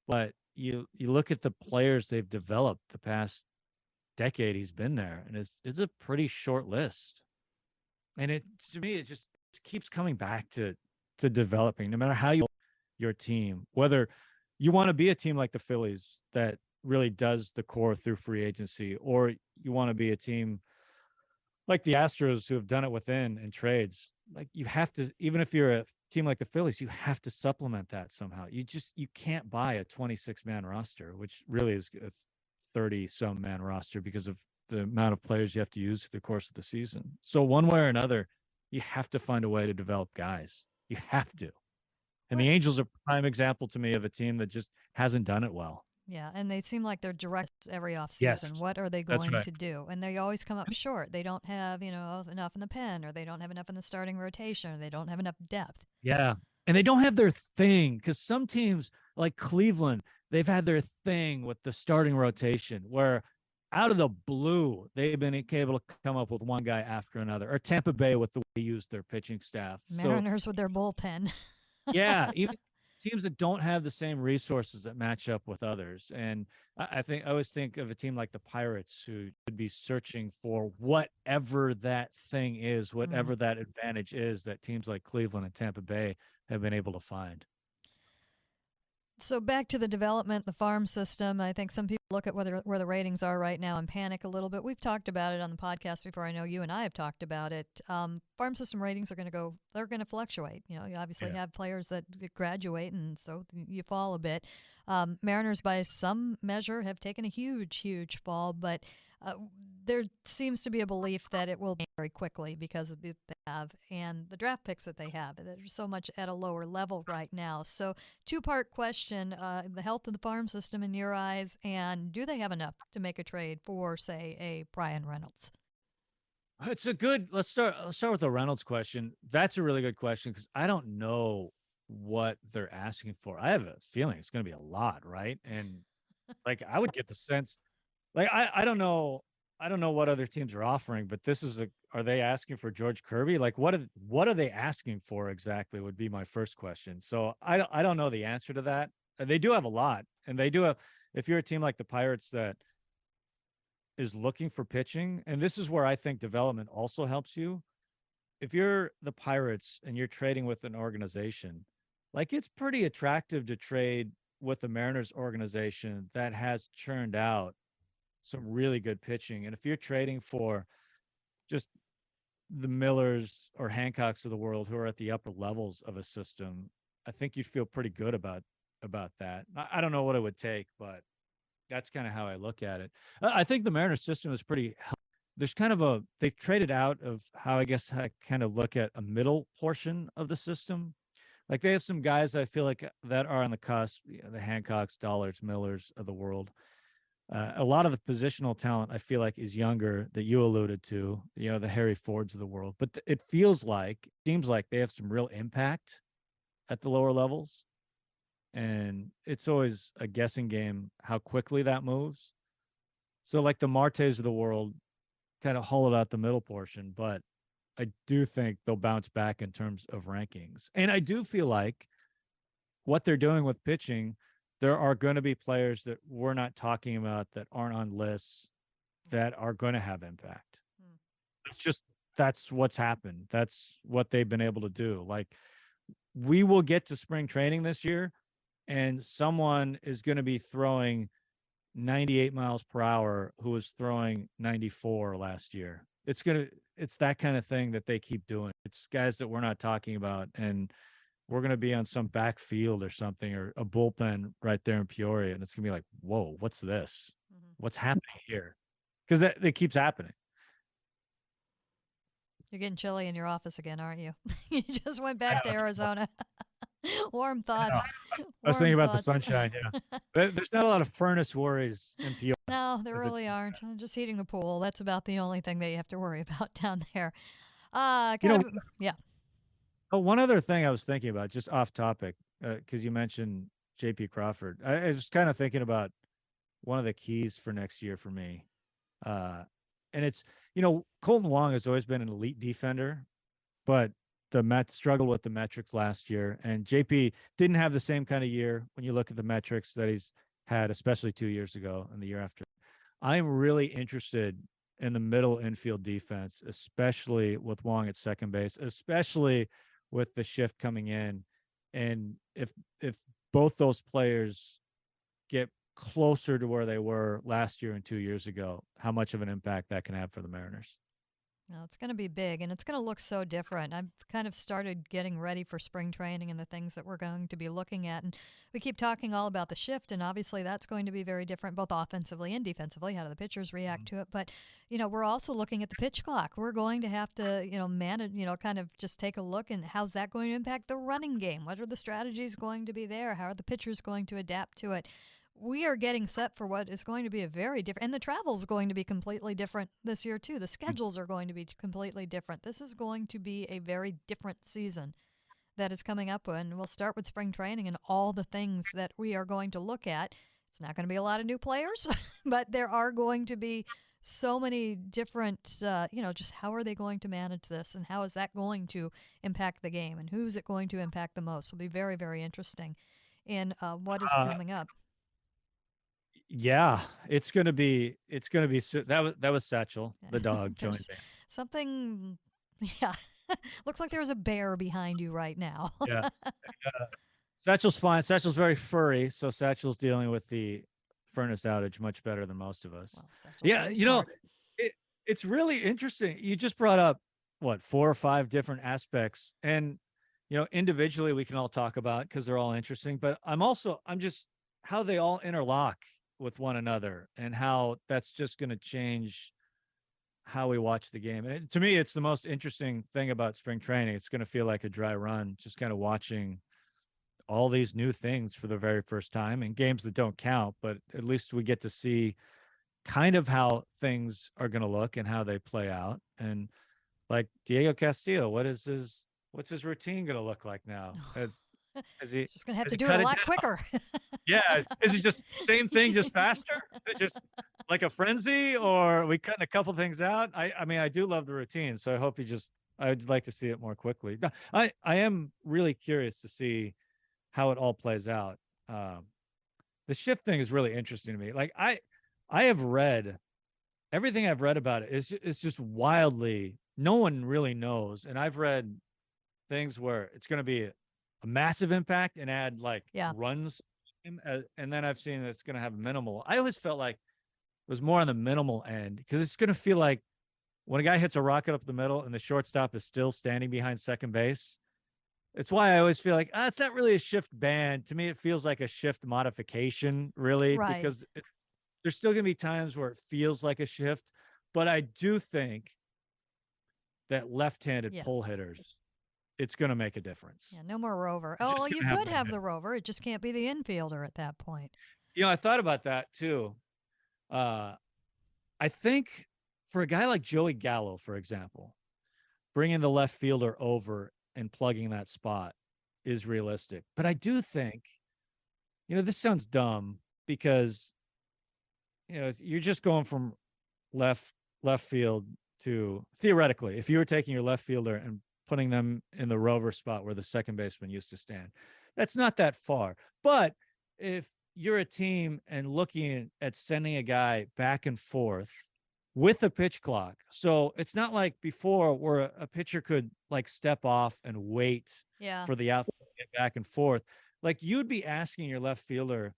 but you look at the players they've developed the past decade he's been there, and it's a pretty short list. And it to me, it just keeps coming back to developing, no matter how you your team, whether you want to be a team like the Phillies that really does the core through free agency, or you want to be a team like the Astros who have done it within and trades. Like, you have to, even if you're a team like the Phillies, you have to supplement that somehow. You can't buy a 26-man roster, which really is a 30 some man roster because of the amount of players you have to use through the course of the season. So one way or another, you have to find a way to develop guys. You have to. And What? the Angels are a prime example to me of a team that just hasn't done it well. Yeah, and they seem like they're direct every Yes, offseason. What are they that's going right. to do? And they always come up short. They don't have, enough in the pen, or they don't have enough in the starting rotation, or they don't have enough depth. Yeah. And they don't have their thing, because some teams like Cleveland, they've had their thing with the starting rotation where out of the blue, they've been able to come up with one guy after another, or Tampa Bay with the way they use their pitching staff. So, Mariners with their bullpen. yeah, even teams that don't have the same resources that match up with others. And I always think of a team like the Pirates, who should be searching for whatever that thing is, Mm. whatever that advantage is that teams like Cleveland and Tampa Bay have been able to find. So back to the development, the farm system. I think some people look at where the ratings are right now and panic a little bit. We've talked about it on the podcast before. I know you and I have talked about it. Farm system ratings are going to go. They're going to fluctuate. You obviously Yeah. have players that graduate, and so you fall a bit. Mariners, by some measure, have taken a huge, huge fall, but uh, there seems to be a belief that it will be very quickly because of the they have and the draft picks that they have. There's so much at a lower level right now. So two-part question, the health of the farm system in your eyes, and do they have enough to make a trade for, say, a Bryan Reynolds? It's a good. Let's start with the Reynolds question. That's a really good question, because I don't know what they're asking for. I have a feeling it's going to be a lot, right? And like, I would get the sense, like, I don't know what other teams are offering, but this is a are they asking for George Kirby? Like, what are they asking for exactly would be my first question. So I don't know the answer to that. They do have a lot, and they do have, if you're a team like the Pirates that is looking for pitching, and this is where I think development also helps you. If you're the Pirates and you're trading with an organization, like, it's pretty attractive to trade with the Mariners organization that has churned out some really good pitching. And if you're trading for just the Millers or Hancocks of the world who are at the upper levels of a system, I think you'd feel pretty good about that. I don't know what it would take, but that's kind of how I look at it. I think the Mariners system is pretty. There's kind of they've traded out of how, I guess, I kind of look at a middle portion of the system. Like, they have some guys I feel like that are on the cusp, the Hancocks, Dollards, Millers of the world. A lot of the positional talent I feel like is younger, that you alluded to, the Harry Fords of the world. But it seems like they have some real impact at the lower levels. And it's always a guessing game how quickly that moves. So, like, the Martes of the world kind of hollowed out the middle portion, but I do think they'll bounce back in terms of rankings. And I do feel like what they're doing with pitching, there are going to be players that we're not talking about that aren't on lists that are going to have impact. Hmm. That's what's happened. That's what they've been able to do. Like, we will get to spring training this year, and someone is going to be throwing 98 miles per hour who was throwing 94 last year. It's that kind of thing that they keep doing. It's guys that we're not talking about, and we're going to be on some backfield or something, or a bullpen right there in Peoria, and it's going to be like, whoa, what's this? Mm-hmm. What's happening here? because that keeps happening. You're getting chilly in your office again, aren't you? You just went I back to know. Arizona. Warm I know. thoughts. I was thinking Warm about the thoughts. sunshine. Yeah, there's not a lot of furnace worries in PR No, there as it really turns aren't. out. Just heating the pool. That's about the only thing that you have to worry about down there. You know, Yeah. one other thing I was thinking about, just off topic, because you mentioned J.P. Crawford. I was kind of thinking about one of the keys for next year for me. Uh, and it's, Colton Wong has always been an elite defender, but the Mets struggled with the metrics last year. And JP didn't have the same kind of year when you look at the metrics that he's had, especially 2 years ago and the year after. I'm really interested in the middle infield defense, especially with Wong at second base, especially with the shift coming in. And if both those players get closer to where they were last year and 2 years ago, how much of an impact that can have for the Mariners. No, it's going to be big and it's going to look so different. I've kind of started getting ready for spring training and the things that we're going to be looking at. And we keep talking all about the shift, and obviously that's going to be very different, both offensively and defensively. How do the pitchers react to it? But, we're also looking at the pitch clock. We're going to have to, manage, kind of just take a look and how's that going to impact the running game? What are the strategies going to be there? How are the pitchers going to adapt to it? We are getting set for what is going to be a very different, and the travel is going to be completely different this year too. The schedules are going to be completely different. This is going to be a very different season that is coming up, and we'll start with spring training and all the things that we are going to look at. It's not going to be a lot of new players, but there are going to be so many different, just how are they going to manage this, and how is that going to impact the game, and who's it going to impact the most? Will be very, very interesting in what is Uh, coming up. yeah, it's gonna be that was Satchel, the dog, joined There's band. something, yeah. Looks like there's a bear behind you right now. Yeah. Satchel's fine. Satchel's very furry, so Satchel's dealing with the furnace outage much better than most of us. Well, Satchel's Yeah, very smart. it it's really interesting. You just brought up what, 4 or 5 different aspects, and individually we can all talk about because they're all interesting. But I'm just how they all interlock with one another, and how that's just going to change how we watch the game. And to me, it's the most interesting thing about spring training. It's going to feel like a dry run, just kind of watching all these new things for the very first time in games that don't count, but at least we get to see kind of how things are going to look and how they play out. And like Diego Castillo, what's his routine going to look like now? Has he It's just going to have has to he do it a cut it lot down? quicker. Yeah, is it just same thing, just faster? Just like a frenzy, or are we cutting a couple things out? I mean, I do love the routine, so I'd like to see it more quickly. I am really curious to see how it all plays out. Um, the shift thing is really interesting to me. Like I have read everything I've read about it is just wildly. No one really knows, and I've read things where it's going to be a massive impact and add like Yeah. runs, and then I've seen that it's going to have minimal. I always felt like it was more on the minimal end because it's going to feel like when a guy hits a rocket up the middle and the shortstop is still standing behind second base. It's why I always feel like it's not really a shift ban. To me, it feels like a shift modification, really, Right. because there's still going to be times where it feels like a shift. But I do think that left-handed Yeah. pull hitters, it's going to make a difference. Yeah. No more rover. It's Oh, just well, you going to have could one have hit. the rover. It just can't be the infielder at that point. I thought about that too. Uh, I think for a guy like Joey Gallo, for example, bringing the left fielder over and plugging that spot is realistic. But I do think, this sounds dumb because, you're just going from left field to, theoretically, if you were taking your left fielder and putting them in the rover spot where the second baseman used to stand, that's not that far. But if you're a team and looking at sending a guy back and forth with a pitch clock, so it's not like before where a pitcher could like step off and wait Yeah. for the outfield to get back and forth. Like you'd be asking your left fielder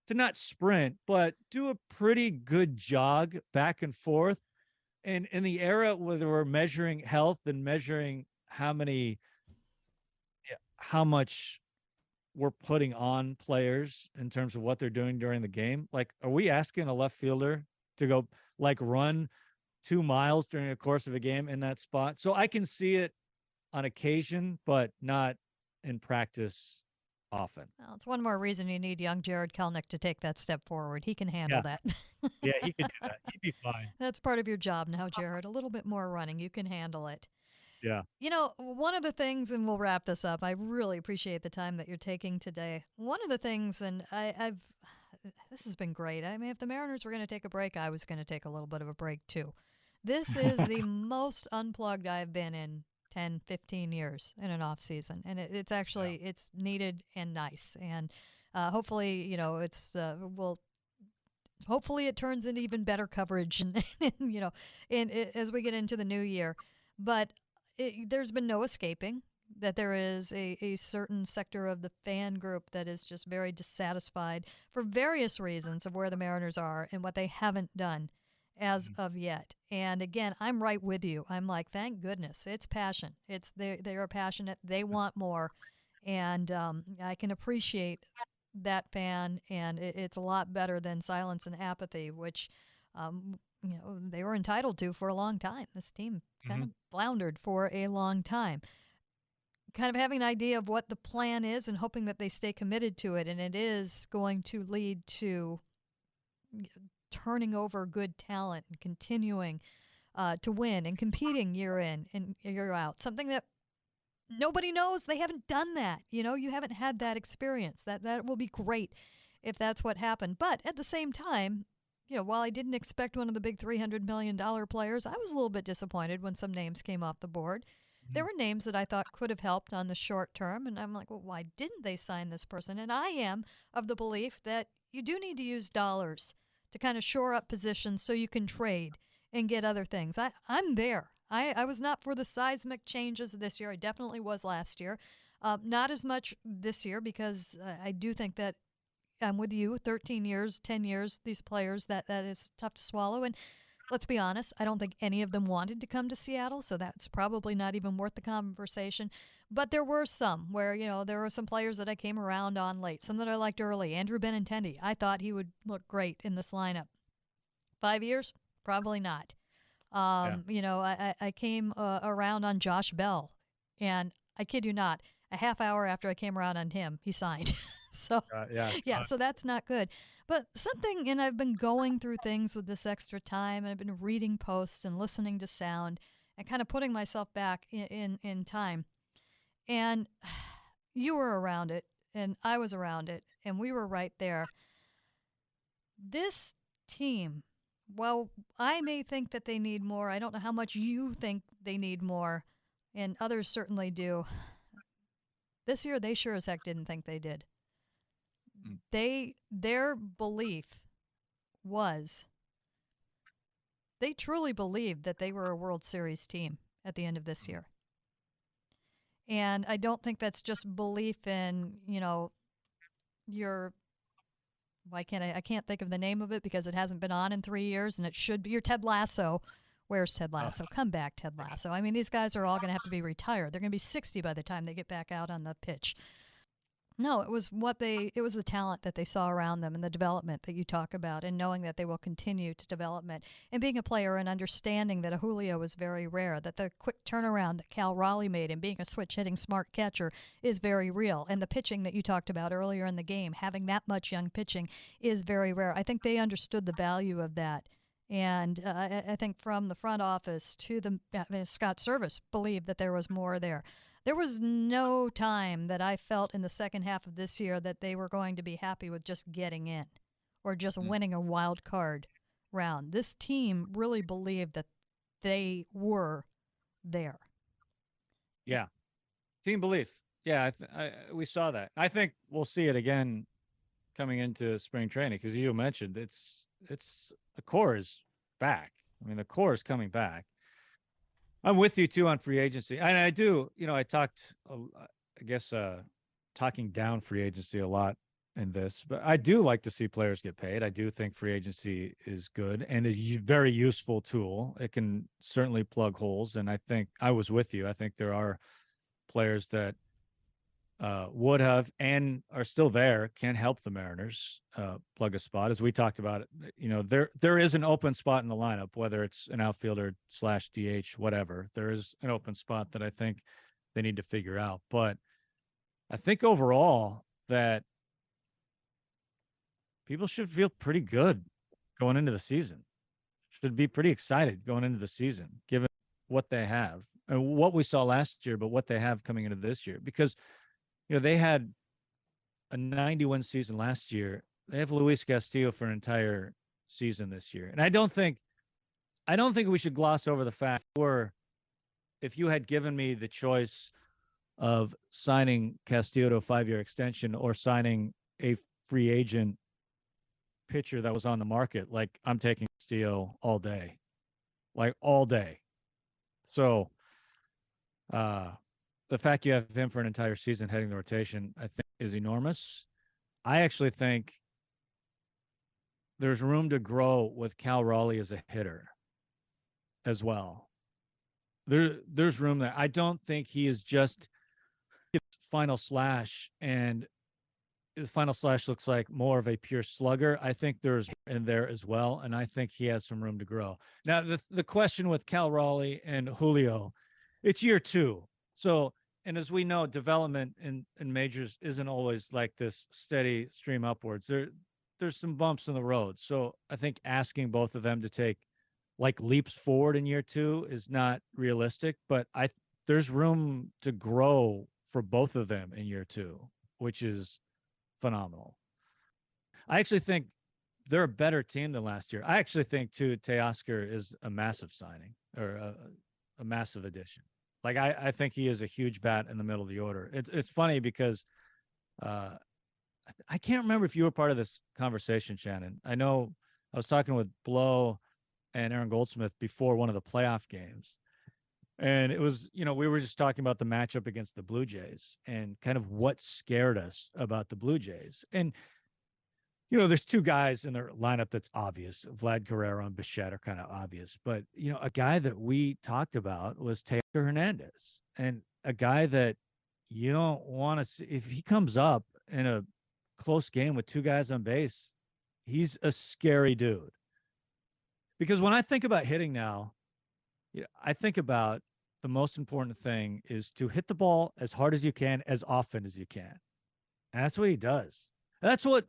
to not sprint, but do a pretty good jog back and forth. And in the era where we're measuring health and measuring how much we're putting on players in terms of what they're doing during the game, like, are we asking a left fielder to go like run 2 miles during the course of a game in that spot. So I can see it on occasion, but not in practice often. Well, it's one more reason you need young Jared Kelnick to take that step forward. He can handle Yeah. that. Yeah, he could do that. He'd be fine. That's part of your job now, Jared. A little bit more running. You can handle it. Yeah. You know, one of the things, and we'll wrap this up. I really appreciate the time that you're taking today. One of the things, and I've, this has been great. I mean, if the Mariners were going to take a break, I was going to take a little bit of a break too. This is the most unplugged I've been in 10, 15 years in an off season, and it's actually it's needed and nice. And hopefully, you know, it's will hopefully it turns into even better coverage, and you know, as we get into the new year. But there's been no escaping that there is a certain sector of the fan group that is just very dissatisfied for various reasons of where the Mariners are and what they haven't done as of yet. And again, I'm right with you. I'm like, thank goodness, it's passion. It's they are passionate. They want more, and I can appreciate that fan, and it's a lot better than silence and apathy, which you know they were entitled to for a long time. This team kind of floundered for a long time. Kind of having an idea of what the plan is and hoping that they stay committed to it, and it is going to lead to turning over good talent and continuing to win and competing year in and year out. Something that nobody knows. They haven't done that. You know, you haven't had that experience. That will be great if that's what happened. But at the same time, you know, while I didn't expect one of the big $300 million players, I was a little bit disappointed when some names came off the board. There were names that I thought could have helped on the short term, and I'm like, well, why didn't they sign this person? And I am of the belief that you do need to use dollars to kind of shore up positions so you can trade and get other things. I'm there. I was not for the seismic changes this year. I definitely was last year. Not as much this year because I do think that I'm with you. 13 years, 10 years, these players, that is tough to swallow. And let's be honest, I don't think any of them wanted to come to Seattle, so that's probably not even worth the conversation. But there were some where, you know, there were some players that I came around on late, some that I liked early. Andrew Benintendi, I thought he would look great in this lineup. 5 years? Probably not. You know, I came around on Josh Bell, and I kid you not, a half hour after I came around on him, he signed. So, yeah, so that's not good. But something, and I've been going through things with this extra time, and I've been reading posts and listening to sound and kind of putting myself back in time. And you were around it, and I was around it, and we were right there. This team, well, I may think that they need more. I don't know how much you think they need more, and others certainly do. This year, they sure as heck didn't think they did. Their belief was they truly believed that they were a World Series team at the end of this year. And I don't think that's just belief in, you know, your I can't think of the name of it because it hasn't been on in 3 years, and it should be your Ted Lasso. Where's Ted Lasso? Come back, Ted Lasso. I mean, these guys are all going to have to be retired. They're going to be 60 by the time they get back out on the pitch. No, it was the talent that they saw around them and the development that you talk about, and knowing that they will continue to development, and being a player and understanding that a Julio is very rare, that the quick turnaround that Cal Raleigh made and being a switch hitting smart catcher is very real, and the pitching that you talked about earlier in the game, having that much young pitching is very rare. I think they understood the value of that. And I think from the front office to Scott Service believed that there was more there. There was no time that I felt in the second half of this year that they were going to be happy with just getting in or just winning a wild card round. This team really believed that they were there. Yeah. Team belief. Yeah, we saw that. I think we'll see it again coming into spring training because you mentioned it's the core is back. I mean, the core is coming back. I'm with you too on free agency, and I do. You know, I talked, I guess, talking down free agency a lot in this, but I do like to see players get paid. I do think free agency is good and is a very useful tool. It can certainly plug holes, and I think I was with you. I think there are players that would have and are still there, can help the Mariners plug a spot. As we talked about it, there is an open spot in the lineup, whether it's an outfielder slash DH, whatever. There is an open spot that I think they need to figure out. But I think overall that people should feel pretty good going into the season. Should be pretty excited going into the season, given what they have and what we saw last year, but what they have coming into this year. Because they had a 90-win season last year. They have Luis Castillo for an entire season this year, and I don't think we should gloss over the fact, or if you had given me the choice of signing Castillo to a 5-year extension or signing a free agent pitcher that was on the market, like, I'm taking Castillo all day, like all day. So, the fact you have him for an entire season heading the rotation, I think, is enormous. I actually think there's room to grow with Cal Raleigh as a hitter as well. There's room there. I don't think he is just final slash, and his final slash looks like more of a pure slugger. I think there's in there as well, and I think he has some room to grow. Now, the question with Cal Raleigh and Julio, it's year 2. So, and as we know, development in majors isn't always like this steady stream upwards. There's some bumps in the road. So I think asking both of them to take like leaps forward in year 2 is not realistic, but there's room to grow for both of them in year 2, which is phenomenal. I actually think they're a better team than last year. I actually think, too, Teoscar is a massive signing, or a massive addition. Like, I think he is a huge bat in the middle of the order. It's funny because I can't remember if you were part of this conversation, Shannon. I know I was talking with Blow and Aaron Goldsmith before one of the playoff games. And it was, we were just talking about the matchup against the Blue Jays and kind of what scared us about the Blue Jays. And, there's 2 guys in their lineup that's obvious. Vlad Guerrero and Bichette are kind of obvious. But, a guy that we talked about was Taylor Hernandez, and a guy that you don't want to see. If he comes up in a close game with 2 guys on base, he's a scary dude. Because when I think about hitting now, I think about the most important thing is to hit the ball as hard as you can, as often as you can. And that's what he does. And that's what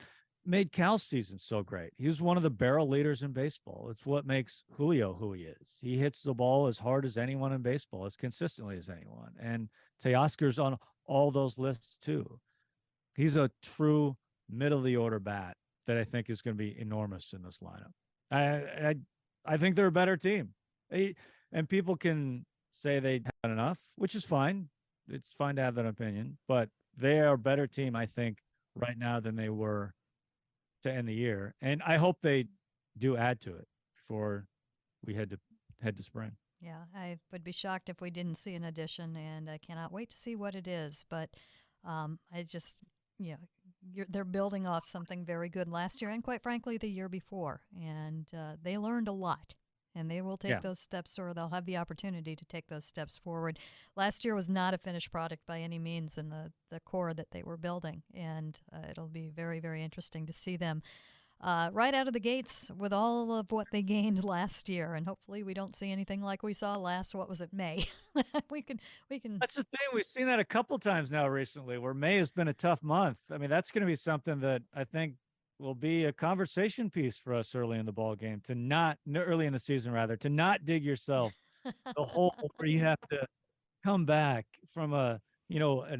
made Cal's season so great. He was one of the barrel leaders in baseball. It's what makes Julio who he is. He hits the ball as hard as anyone in baseball, as consistently as anyone. And Teoscar's on all those lists too. He's a true middle of the order bat that I think is going to be enormous in this lineup. I think they're a better team. And people can say they had enough, which is fine. It's fine to have that opinion, but they are a better team, I think, right now than they were to end the year. And I hope they do add to it before we head to spring. Yeah, I would be shocked if we didn't see an addition, and I cannot wait to see what it is. But I just, they're building off something very good last year and, quite frankly, the year before. And they learned a lot. And they will take those steps, or they'll have the opportunity to take those steps forward. Last year was not a finished product by any means in the core that they were building. And it'll be very, very interesting to see them right out of the gates with all of what they gained last year. And hopefully we don't see anything like we saw May. we can. That's the thing. We've seen that a couple times now recently, where May has been a tough month. I mean, that's going to be something that I think will be a conversation piece for us early in the ball game, early in the season, rather, to not dig yourself the hole where you have to come back from an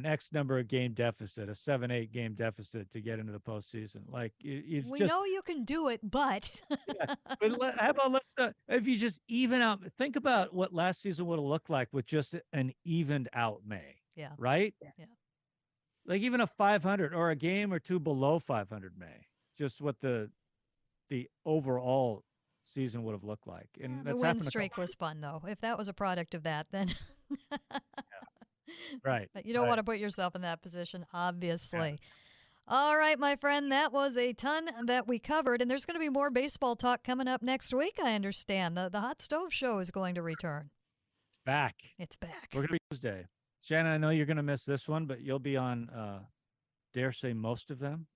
X number of game deficit, a 7-8 game deficit to get into the postseason. Like, we know you can do it, but but how about if you just even out, think about what last season would have looked like with just an evened out May. Yeah. Right. Yeah. Like even a 500 or a game or 2 below 500 May. Just what the overall season would have looked like. And the win streak was fun, though. If that was a product of that, then right. But you don't want to put yourself in that position, obviously. Yeah. All right, my friend, that was a ton that we covered, and there's going to be more baseball talk coming up next week, I understand. The Hot Stove Show is going to return. Back. It's back. We're going to be Tuesday. Shannon, I know you're going to miss this one, but you'll be on, dare say, most of them.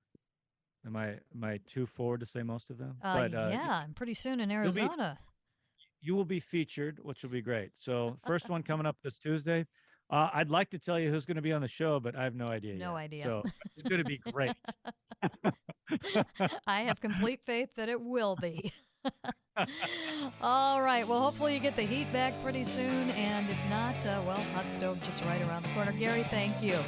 Am I too forward to say most of them? But yeah, and pretty soon in you'll be Arizona. you will be featured, which will be great. So first one coming up this Tuesday. I'd like to tell you who's going to be on the show, but I have no idea No yet. idea. So it's going to be great. I have complete faith that it will be. All right. Well, hopefully you get the heat back pretty soon. And if not, well, hot stove just right around the corner. Gary, thank you.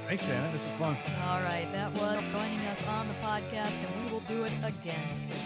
Thanks, Shannon. This was fun. All right. That was joining us on the podcast, and we will do it again soon.